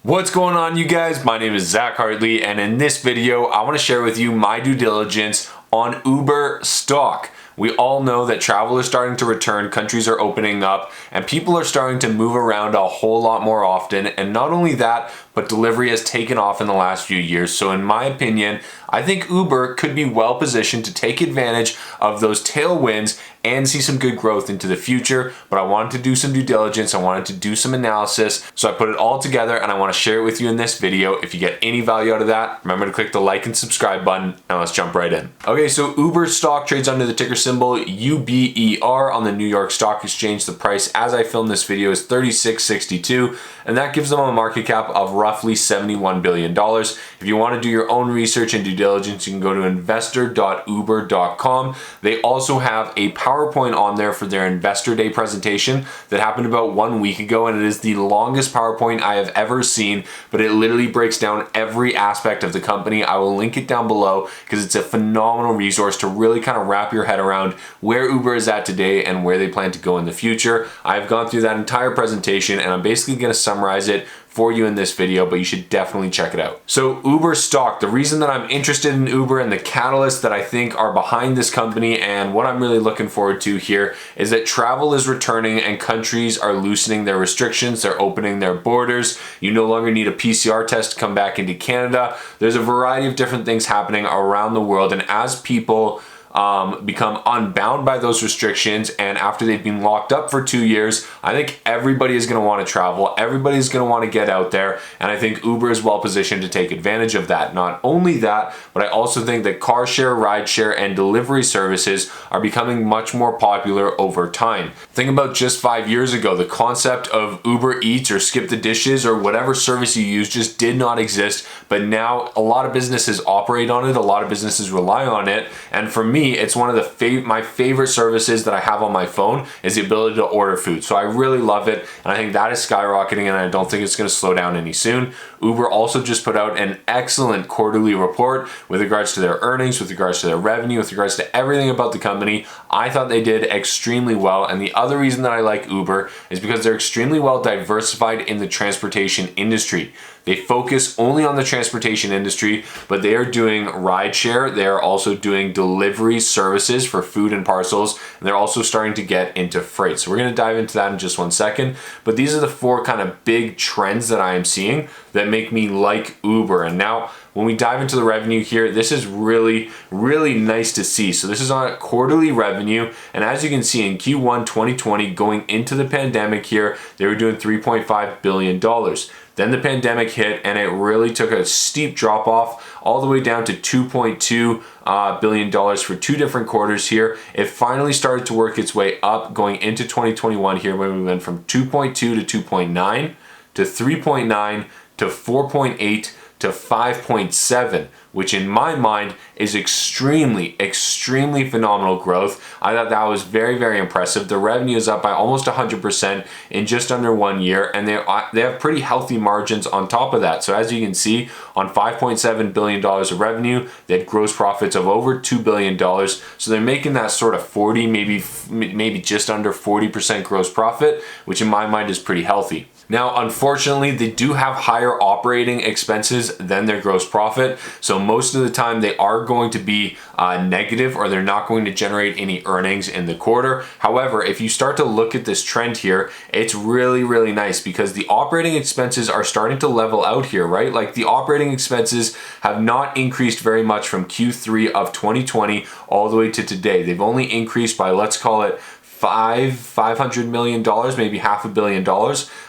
What's going on, you guys? My name is Zach Hartley, and in this video I want to share with you my due diligence on Uber stock. We all know that travel is starting to return, countries are opening up, and people are starting to move around a whole lot more often. And not only that, but delivery has taken off in the last few years. So in my opinion, I think Uber could be well positioned to take advantage of those tailwinds and see some good growth into the future. But I wanted to do some due diligence, I wanted to do some analysis, so I put it all together and I want to share it with you in this video. If you get any value out of that, remember to click the like and subscribe button. Now let's jump right in. Okay, so Uber stock trades under the ticker symbol UBER on the New York Stock Exchange. The price as I film this video is $36.62, and that gives them a market cap of roughly $71 billion. If you want to do your own research and due diligence, you can go to investor.uber.com. They also have a PowerPoint on there for their Investor Day presentation that happened about 1 week ago, and it is the longest PowerPoint I have ever seen, but it literally breaks down every aspect of the company. I will link it down below because it's a phenomenal resource to really kind of wrap your head around where Uber is at today and where they plan to go in the future. I've gone through that entire presentation and I'm basically going to summarize it for you in this video, but you should definitely check it out. So Uber stock, the reason that I'm interested in Uber and the catalysts that I think are behind this company and what I'm really looking forward to here is that travel is returning and countries are loosening their restrictions. They're opening their borders. You no longer need a PCR test to come back into Canada. There's a variety of different things happening around the world, and as people become unbound by those restrictions, and after they've been locked up for 2 years, I think everybody is going to want to travel, everybody's going to want to get out there, and I think Uber is well positioned to take advantage of that. Not only that, but I also think that car share, ride share, and delivery services are becoming much more popular over time. Think about just 5 years ago, the concept of Uber Eats or Skip the Dishes or whatever service you use just did not exist, but now a lot of businesses operate on it, a lot of businesses rely on it, and for me, it's one of the my favorite services that I have on my phone is the ability to order food. So I really love it, and I think that is skyrocketing, and I don't think it's going to slow down any soon. Uber also just put out an excellent quarterly report with regards to their earnings, with regards to their revenue, with regards to everything about the company. I thought they did extremely well, and the other reason that I like Uber is because they're extremely well diversified in the transportation industry. They focus only on the transportation industry, but they are doing rideshare. They are also doing delivery services for food and parcels, and they're also starting to get into freight. So we're going to dive into that in just 1 second. But these are the four kind of big trends that I am seeing that make me like Uber. And now when we dive into the revenue here, this is really, really nice to see. So this is on quarterly revenue, and as you can see in Q1 2020, going into the pandemic here, they were doing $3.5 billion. Then the pandemic hit and it really took a steep drop off all the way down to $2.2 billion for 2 different quarters here. It finally started to work its way up going into 2021 here, when we went from 2.2 to 2.9 to 3.9 to 4.8 to 5.7, which in my mind is extremely, extremely phenomenal growth. I thought that was very, very impressive. The revenue is up by almost 100% in just under 1 year, and they have pretty healthy margins on top of that. So as you can see, on $5.7 billion of revenue, they had gross profits of over $2 billion. So they're making that sort of 40, maybe just under 40% gross profit, which in my mind is pretty healthy. Now, unfortunately, they do have higher operating expenses than their gross profit. So most of the time they are going to be negative, or they're not going to generate any earnings in the quarter. However, if you start to look at this trend here, it's really, really nice because the operating expenses are starting to level out here, right? Like the operating expenses have not increased very much from Q3 of 2020 all the way to today. They've only increased by, let's call it, $500 million, maybe $500 million,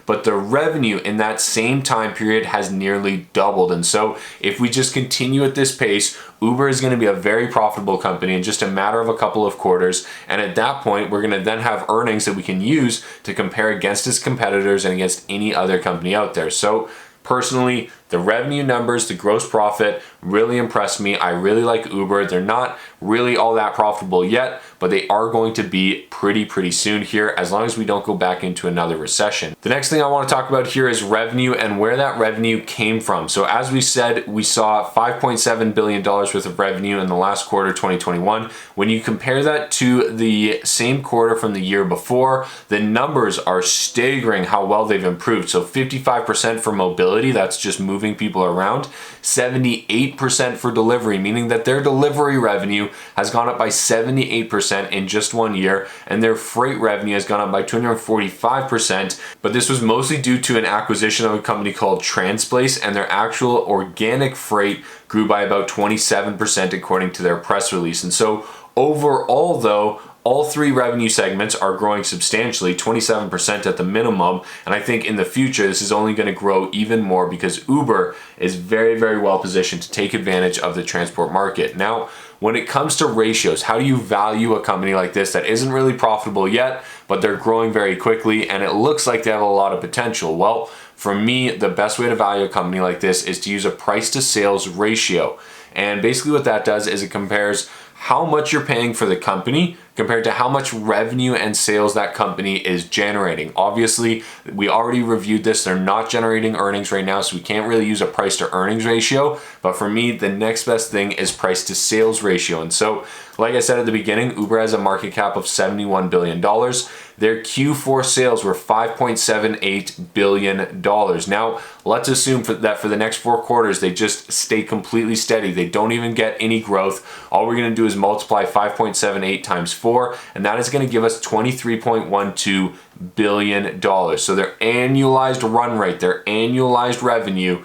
but the revenue in that same time period has nearly doubled. And so if we just continue at this pace, Uber is going to be a very profitable company in just a matter of a couple of quarters. And at that point, we're going to then have earnings that we can use to compare against its competitors and against any other company out there. So personally, The revenue numbers, the gross profit really impressed me. I really like Uber. They're not really all that profitable yet, but they are going to be pretty soon here, as long as we don't go back into another recession. The next thing I want to talk about here is revenue and where that revenue came from. So as we said, we saw $5.7 billion worth of revenue in the last quarter, 2021. When you compare that to the same quarter from the year before, the numbers are staggering how well they've improved. So 55% for mobility, that's just moving people around. 78% for delivery, meaning that their delivery revenue has gone up by 78% in just 1 year, and their freight revenue has gone up by 245%. But this was mostly due to an acquisition of a company called Transplace, and their actual organic freight grew by about 27% according to their press release. And so overall though, all three revenue segments are growing substantially, 27% at the minimum, and I think in the future this is only going to grow even more because Uber is very well positioned to take advantage of the transport market. Now, when it comes to ratios, how do you value a company like this that isn't really profitable yet, but they're growing very quickly and it looks like they have a lot of potential? Well, for me, the best way to value a company like this is to use a price to sales ratio. And basically what that does is it compares how much you're paying for the company compared to how much revenue and sales that company is generating. Obviously, we already reviewed this. They're not generating earnings right now, so we can't really use a price to earnings ratio. But for me, the next best thing is price to sales ratio. And so, like I said at the beginning, Uber has a market cap of $71 billion. Their Q4 sales were $5.78 billion. Now, let's assume that for the next 4 quarters, they just stay completely steady. They don't even get any growth. All we're gonna do is multiply 5.78 times 4, and that is gonna give us $23.12 billion. So their annualized run rate, their annualized revenue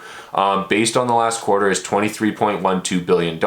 based on the last quarter is $23.12 billion.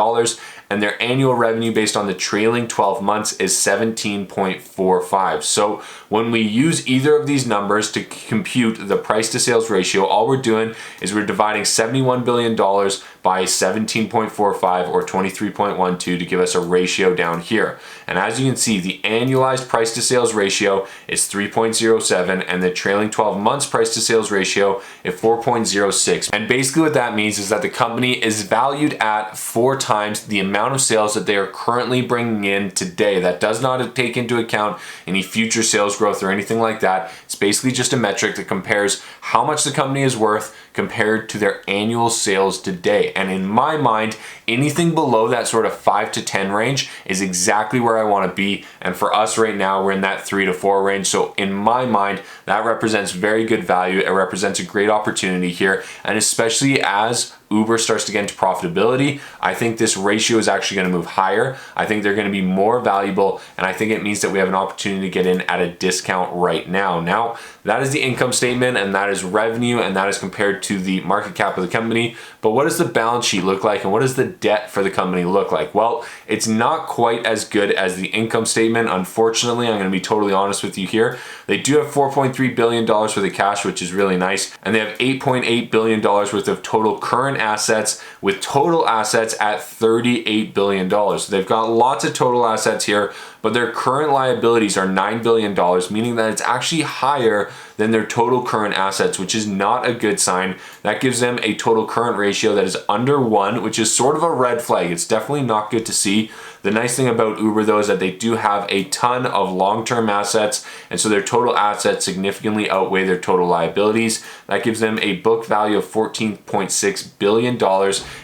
And their annual revenue based on the trailing 12 months is 17.45. So when we use either of these numbers to compute the price to sales ratio, all we're doing is we're dividing $71 billion by 17.45 or 23.12 to give us a ratio down here. And as you can see, the annualized price to sales ratio is 3.07 and the trailing 12 months price to sales ratio is 4.06. And basically what that means is that the company is valued at 4 times the amount of sales that they are currently bringing in today. That does not take into account any future sales growth or anything like that. It's basically just a metric that compares how much the company is worth compared to their annual sales today. And in my mind, anything below that sort of 5 to 10 range is exactly where I want to be. And for us right now, we're in that 3 to 4 range. So in my mind, that represents very good value. It represents a great opportunity here. And especially as Uber starts to get into profitability, I think this ratio is actually going to move higher. I think they're going to be more valuable, and I think it means that we have an opportunity to get in at a discount right now. Now, that is the income statement, and that is revenue, and that is compared to the market cap of the company. But what does the balance sheet look like, and what does the debt for the company look like? Well, it's not quite as good as the income statement. Unfortunately, I'm going to be totally honest with you here. They do have $4.3 billion worth of cash, which is really nice, and they have $8.8 billion worth of total current assets, with total assets at $38 billion. So they've got lots of total assets here, but their current liabilities are $9 billion, meaning that it's actually higher than their total current assets, which is not a good sign. That gives them a total current ratio that is under 1, which is sort of a red flag. It's definitely not good to see. The nice thing about Uber though is that they do have a ton of long-term assets, and so their total assets significantly outweigh their total liabilities. That gives them a book value of $14.6 billion.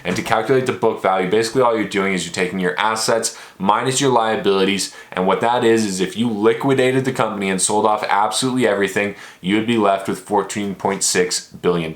And to calculate the book value, basically all you're doing is you're taking your assets minus your liabilities, and what that is if you liquidated the company and sold off absolutely everything, you would be left with $14.6 billion.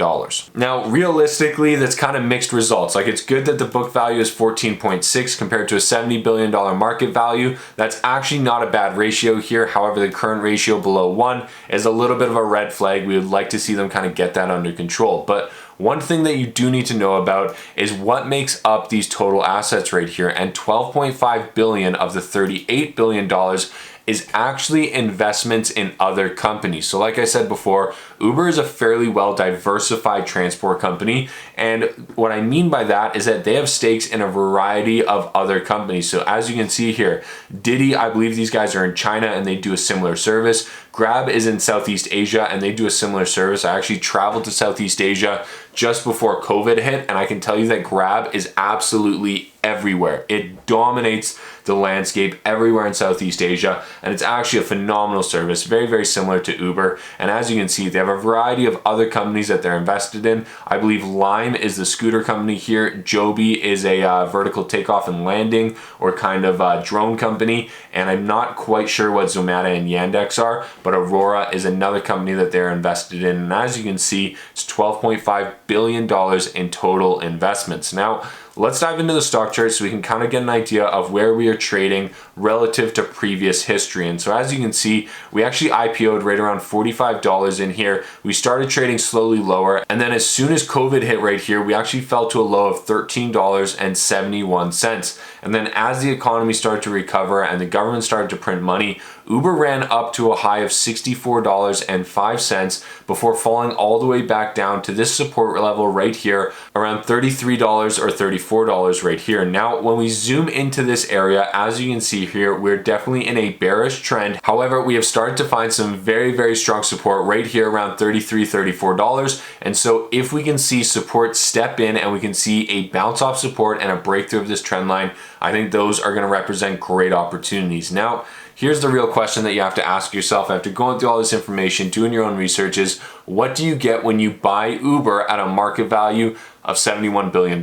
Now, realistically, that's kind of mixed results. Like, it's good that the book value is 14.6 compared to a $70 billion market value. That's actually not a bad ratio here. However, the current ratio below 1 is a little bit of a red flag. We would like to see them kind of get that under control. But one thing that you do need to know about is what makes up these total assets right here. And $12.5 billion of the $38 billion is actually investments in other companies. So like I said before, Uber is a fairly well diversified transport company. And what I mean by that is that they have stakes in a variety of other companies. So as you can see here, Didi, I believe these guys are in China and they do a similar service. Grab is in Southeast Asia and they do a similar service. I actually traveled to Southeast Asia just before COVID hit, and I can tell you that Grab is absolutely everywhere. It dominates the landscape everywhere in Southeast Asia, and it's actually a phenomenal service, very, very similar to Uber. And as you can see, they have a variety of other companies that they're invested in. I believe Lime is the scooter company here. Joby is a vertical takeoff and landing or kind of drone company, and I'm not quite sure what Zomato and Yandex are, but Aurora is another company that they're invested in. And as you can see, it's $12.5 billion in total investments. Now, let's dive into the stock chart so we can kind of get an idea of where we are trading relative to previous history. And so as you can see, we actually IPO'd right around $45 in here. We started trading slowly lower, and then as soon as COVID hit right here, we actually fell to a low of $13.71. And then as the economy started to recover and the government started to print money, Uber ran up to a high of $64.05 before falling all the way back down to this support level right here around $33 or $34 right here. Now, when we zoom into this area, as you can see here, we're definitely in a bearish trend. However, we have started to find some very, very strong support right here around $33, $34. And so if we can see support step in and we can see a bounce off support and a breakthrough of this trend line, I think those are going to represent great opportunities. Now, here's the real question that you have to ask yourself after going through all this information, doing your own research is, what do you get when you buy Uber at a market value of $71 billion?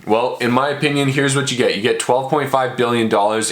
Well, in my opinion, here's what you get. You get $12.5 billion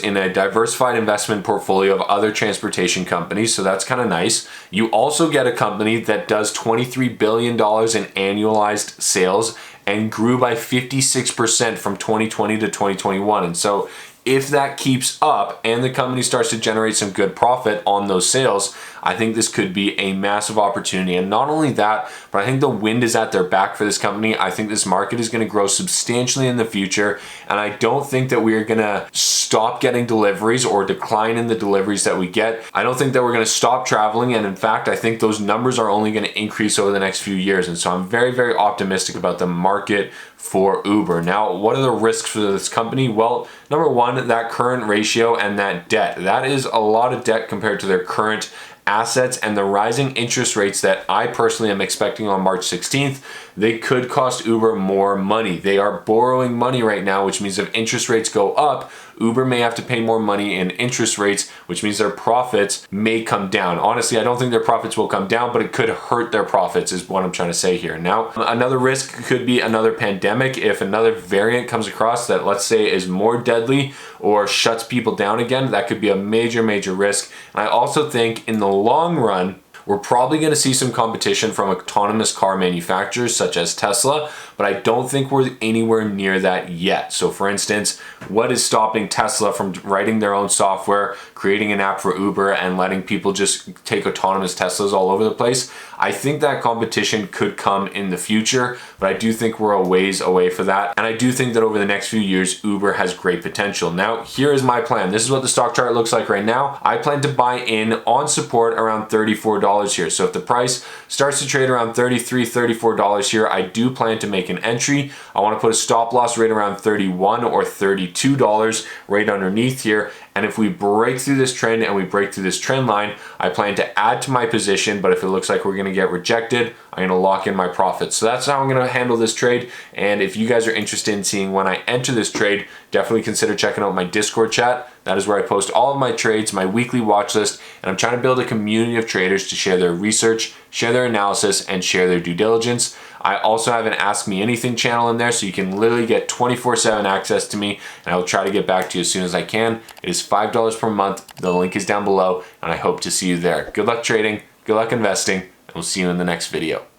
in a diversified investment portfolio of other transportation companies, so that's kind of nice. You also get a company that does $23 billion in annualized sales and grew by 56% from 2020 to 2021. And so if that keeps up and the company starts to generate some good profit on those sales, I think this could be a massive opportunity. And not only that, but I think the wind is at their back for this company. I think this market is going to grow substantially in the future. And I don't think that we are going to stop getting deliveries or decline in the deliveries that we get. I don't think that we're going to stop traveling. And in fact, I think those numbers are only going to increase over the next few years. And so I'm very, very optimistic about the market for Uber. Now, what are the risks for this company? Well, number one, that current ratio and that debt. That is a lot of debt compared to their current assets, and the rising interest rates that I personally am expecting on March 16th, they could cost Uber more money. They are borrowing money right now, which means if interest rates go up, Uber may have to pay more money in interest rates, which means their profits may come down. Honestly, I don't think their profits will come down, but it could hurt their profits is what I'm trying to say here. Now, another risk could be another pandemic. If another variant comes across that, let's say, is more deadly or shuts people down again, that could be a major, major risk. And I also think in the long run, we're probably going to see some competition from autonomous car manufacturers such as Tesla, but I don't think we're anywhere near that yet. So for instance, what is stopping Tesla from writing their own software, creating an app for Uber, and letting people just take autonomous Teslas all over the place? I think that competition could come in the future, but I do think we're a ways away for that. And I do think that over the next few years, Uber has great potential. Now, here is my plan. This is what the stock chart looks like right now. I plan to buy in on support around $34 here. So if the price starts to trade around $33, $34 here, I do plan to make an entry. I want to put a stop loss right around $31 or $32 right underneath here. And if we break through this trend and we break through this trend line, I plan to add to my position, but if it looks like we're going to get rejected, I'm going to lock in my profits. So that's how I'm going to handle this trade. And if you guys are interested in seeing when I enter this trade, definitely consider checking out my Discord chat. That is where I post all of my trades, my weekly watch list, and I'm trying to build a community of traders to share their research, share their analysis, and share their due diligence. I also have an Ask Me Anything channel in there, so you can literally get 24/7 access to me, and I will try to get back to you as soon as I can. It is $5 per month. The link is down below, and I hope to see you there. Good luck trading, good luck investing, and we'll see you in the next video.